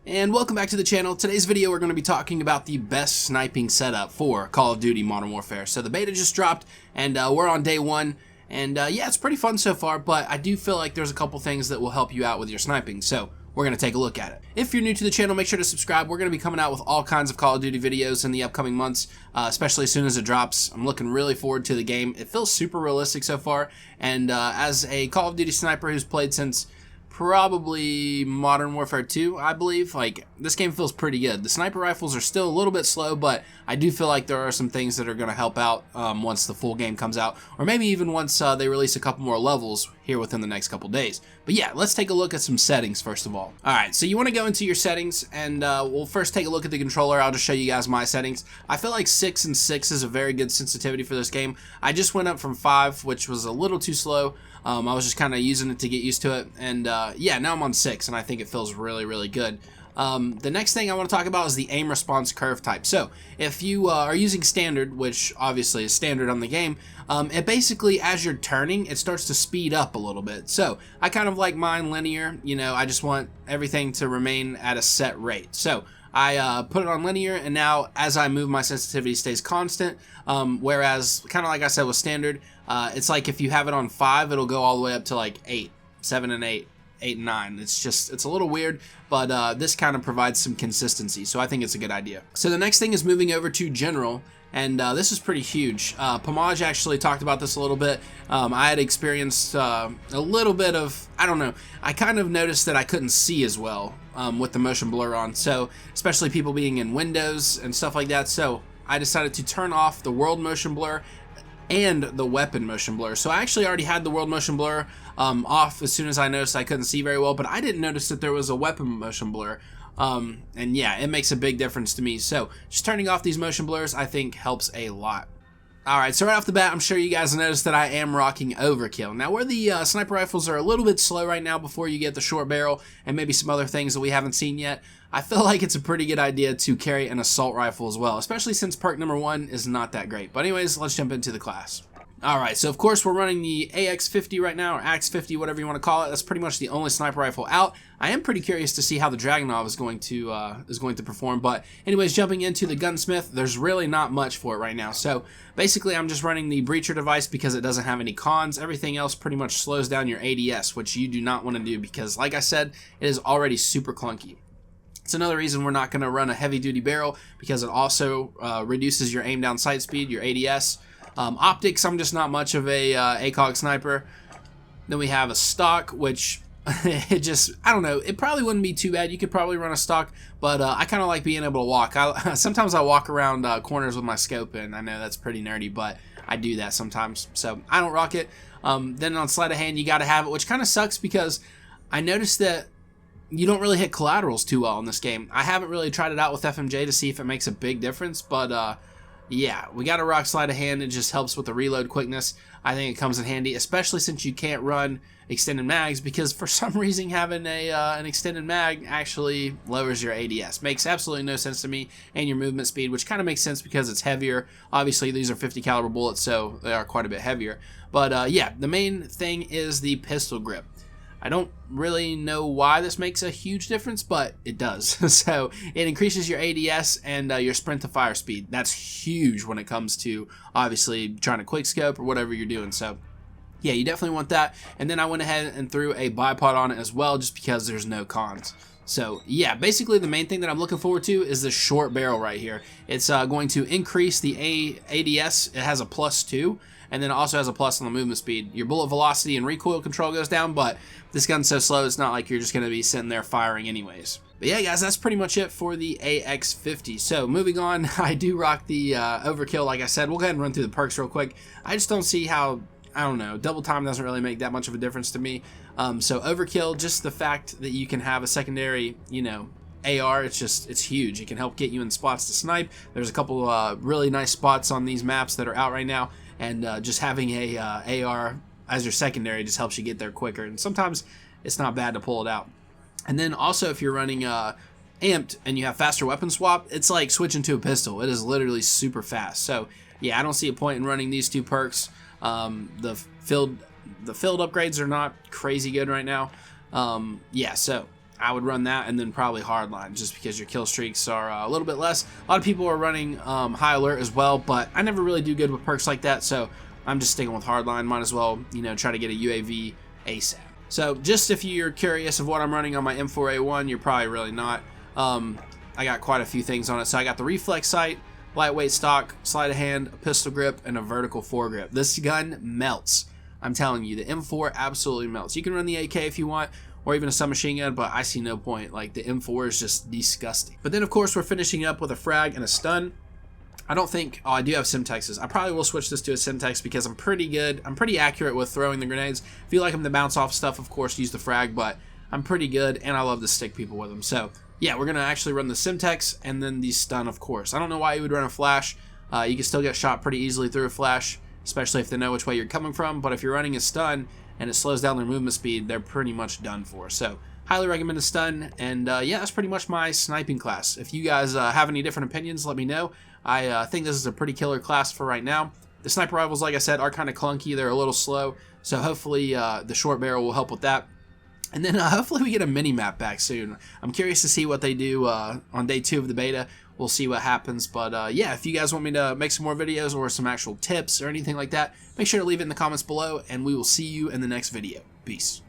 And welcome back to the channel. Today's video we're going to be talking about the best sniping setup for Call of Duty Modern Warfare. So the beta just dropped and we're on day one, and yeah, it's pretty fun so far, but I do feel like there's a couple things that will help you out with your sniping, so we're going to take a look at it. If you're new to the channel, make sure to subscribe. We're going to be coming out with all kinds of Call of Duty videos in the upcoming months, especially as soon as it drops. I'm looking really forward to the game. It feels super realistic so far, and as a Call of Duty sniper who's played since probably Modern Warfare 2, I believe, like, this game feels pretty good. The sniper rifles are still a little bit slow, but I do feel like there are some things that are going to help out once the full game comes out, or maybe even once they release a couple more levels here within the next couple days. But yeah, let's take a look at some settings first of all. Alright, so you want to go into your settings, and we'll first take a look at the controller. I'll just show you guys my settings. I feel like 6 and 6 is a very good sensitivity for this game. I just went up from 5, which was a little too slow. I was just kind of using it to get used to it, and yeah, now I'm on 6, and I think it feels really, really good. The next thing I want to talk about is the aim response curve type. So if you are using standard, which obviously is standard on the game, it basically, as you're turning, it starts to speed up a little bit. So I kind of like mine linear. You know, I just want everything to remain at a set rate. So I put it on linear, and now as I move, my sensitivity stays constant, whereas kind of like I said with standard, it's like if you have it on 5, it'll go all the way up to like 8, 7 and 8, 8 and 9. It's a little weird, but this kind of provides some consistency, so I think it's a good idea. So the next thing is moving over to general, and this is pretty huge. Pomaj actually talked about this a little bit. I had experienced a little bit of, I don't know, I kind of noticed that I couldn't see as well with the motion blur on, so especially people being in Windows and stuff like that, so I decided to turn off the world motion blur and the weapon motion blur. So I actually already had the world motion blur off as soon as I noticed I couldn't see very well, but I didn't notice that there was a weapon motion blur. And yeah, it makes a big difference to me. So just turning off these motion blurs, I think, helps a lot. Alright, so right off the bat, I'm sure you guys noticed that I am rocking overkill. Now, where the sniper rifles are a little bit slow right now before you get the short barrel and maybe some other things that we haven't seen yet, I feel like it's a pretty good idea to carry an assault rifle as well, especially since perk number 1 is not that great. But anyways, let's jump into the class. Alright, so of course we're running the AX50 right now, or AX50, whatever you want to call it. That's pretty much the only sniper rifle out. I am pretty curious to see how the Dragunov is going to perform, but anyways, jumping into the gunsmith, there's really not much for it right now. So basically I'm just running the breacher device because it doesn't have any cons. Everything else pretty much slows down your ADS, which you do not want to do because, like I said, it is already super clunky. It's another reason we're not going to run a heavy duty barrel, because it also reduces your aim down sight speed, your ADS. Optics, I'm just not much of a ACOG sniper. Then we have a stock, which it just, I don't know, it probably wouldn't be too bad. You could probably run a stock, but I kind of like being able to walk. Sometimes I walk around corners with my scope, and I know that's pretty nerdy, but I do that sometimes, so I don't rock it. Then on sleight of hand, you got to have it, which kind of sucks because I noticed that you don't really hit collaterals too well in this game. I haven't really tried it out with FMJ to see if it makes a big difference, but yeah, we got to rock sleight of hand. It just helps with the reload quickness. I think it comes in handy, especially since you can't run extended mags, because for some reason having an extended mag actually lowers your ADS. Makes absolutely no sense to me, and your movement speed, which kind of makes sense because it's heavier. Obviously, these are 50 caliber bullets, so they are quite a bit heavier. But yeah, the main thing is the pistol grip. I don't really know why this makes a huge difference, but it does. So it increases your ADS and your sprint to fire speed. That's huge when it comes to, obviously, trying to quickscope or whatever you're doing. So yeah, you definitely want that. And then I went ahead and threw a bipod on it as well, just because there's no cons. So yeah, basically the main thing that I'm looking forward to is this short barrel right here. It's going to increase the ADS. It has a +2. And then it also has a plus on the movement speed. Your bullet velocity and recoil control goes down, but this gun's so slow, it's not like you're just going to be sitting there firing anyways. But yeah, guys, that's pretty much it for the AX50. So moving on, I do rock the overkill, like I said. We'll go ahead and run through the perks real quick. I just don't see how, I don't know, double time doesn't really make that much of a difference to me. So overkill, just the fact that you can have a secondary, you know, AR, it's huge. It can help get you in spots to snipe. There's a couple really nice spots on these maps that are out right now, and just having a AR as your secondary just helps you get there quicker, and sometimes it's not bad to pull it out. And then also, if you're running amped and you have faster weapon swap, it's like switching to a pistol. It is literally super fast. So yeah, I don't see a point in running these two perks. The field upgrades are not crazy good right now. Yeah, so I would run that, and then probably hardline, just because your kill streaks are a little bit less. A lot of people are running high alert as well, but I never really do good with perks like that, so I'm just sticking with hardline. Might as well, you know, try to get a UAV ASAP. So just if you're curious of what I'm running on my M4A1, you're probably really not. I got quite a few things on it. So I got the reflex sight, lightweight stock, sleight of hand, a pistol grip, and a vertical foregrip. This gun melts. I'm telling you, the M4 absolutely melts. You can run the AK if you want, or even a submachine gun, but I see no point. Like, the M4 is just disgusting. But then, of course, we're finishing up with a frag and a stun. I don't think... Oh, I do have Simtexes. I probably will switch this to a Simtex because I'm pretty good. I'm pretty accurate with throwing the grenades. If you like them to bounce off stuff, of course, use the frag, but I'm pretty good, and I love to stick people with them. So, yeah, we're going to actually run the Simtex and then the stun, of course. I don't know why you would run a flash. You can still get shot pretty easily through a flash, especially if they know which way you're coming from. But if you're running a stun and it slows down their movement speed, they're pretty much done for. So, highly recommend a stun. And yeah, that's pretty much my sniping class. If you guys have any different opinions, let me know. I think this is a pretty killer class for right now. The sniper rifles, like I said, are kind of clunky. They're a little slow. So hopefully the short barrel will help with that. And then hopefully we get a mini-map back soon. I'm curious to see what they do on day 2 of the beta. We'll see what happens. But yeah, if you guys want me to make some more videos or some actual tips or anything like that, make sure to leave it in the comments below, and we will see you in the next video. Peace.